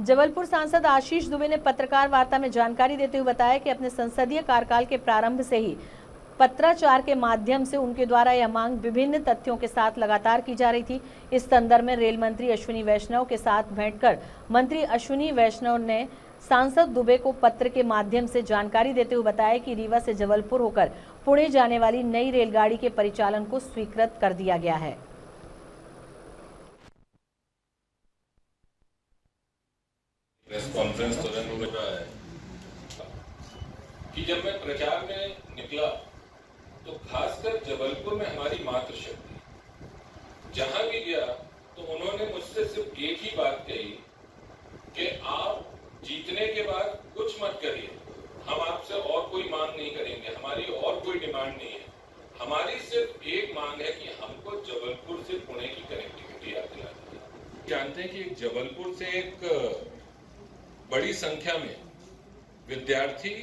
जबलपुर सांसद आशीष दुबे ने पत्रकार वार्ता में जानकारी देते हुए बताया कि अपने संसदीय कार्यकाल के प्रारंभ से ही पत्राचार के माध्यम से उनके द्वारा यह मांग विभिन्न तथ्यों के साथ लगातार की जा रही थी। इस संदर्भ में रेल मंत्री अश्विनी वैष्णव के साथ भेंट कर मंत्री अश्विनी वैष्णव ने सांसद दुबे को पत्र के माध्यम से जानकारी देते हुए बताया कि रीवा से जबलपुर होकर पुणे जाने वाली नई रेलगाड़ी के परिचालन को स्वीकृत कर दिया गया है। प्रेस कॉन्फ्रेंस तुरंत हो रहा है कि जब मैं प्रचार में निकला तो खासकर जबलपुर में हमारी मातृशक्ति जहां भी गया तो उन्होंने मुझसे सिर्फ एक ही बात कही कि आप जीतने के बाद कुछ मत करिए, हम आपसे और कोई मांग नहीं करेंगे, हमारी और कोई डिमांड नहीं है, हमारी सिर्फ एक मांग है कि हमको जबलपुर से पुणे की कनेक्टिविटी आप दिला दीजिए। जानते हैं कि जबलपुर से एक बड़ी संख्या में विद्यार्थी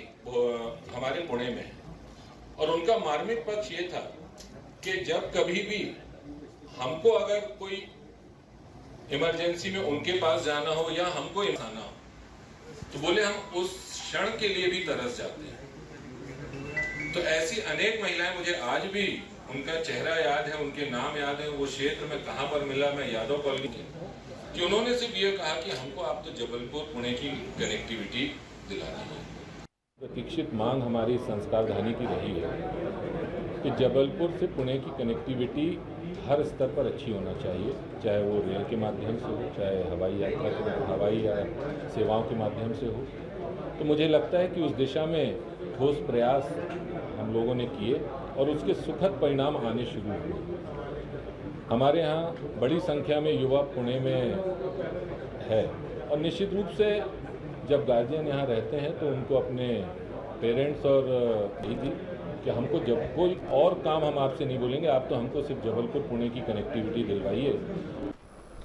हमारे पुणे में है और उनका मार्मिक पक्ष ये था कि जब कभी भी हमको अगर कोई इमरजेंसी में उनके पास जाना हो या हमको आना हो तो बोले हम उस क्षण के लिए भी तरस जाते हैं। तो ऐसी अनेक महिलाएं, मुझे आज भी उनका चेहरा याद है, उनके नाम याद है, वो क्षेत्र में कहां पर मिला, मैं यादव कॉलोनी के, कि उन्होंने सिर्फ ये कहा कि हमको आप तो जबलपुर पुणे की कनेक्टिविटी दिलानी है। प्रतीक्षित मांग हमारी संस्कारधानी की रही है कि जबलपुर से पुणे की कनेक्टिविटी हर स्तर पर अच्छी होना चाहिए, चाहे वो रेल के माध्यम से हो, चाहे हवाई या सेवाओं के माध्यम से हो। तो मुझे लगता है कि उस दिशा में ठोस प्रयास हम लोगों ने किए और उसके सुखद परिणाम आने शुरू हुए। हमारे यहाँ बड़ी संख्या में युवा पुणे में है और निश्चित रूप से जब गार्जियन यहाँ रहते हैं तो उनको अपने पेरेंट्स और यही थी कि हमको जब कोई और काम हम आपसे नहीं बोलेंगे, आप तो हमको सिर्फ जबलपुर पुणे की कनेक्टिविटी दिलवाइए।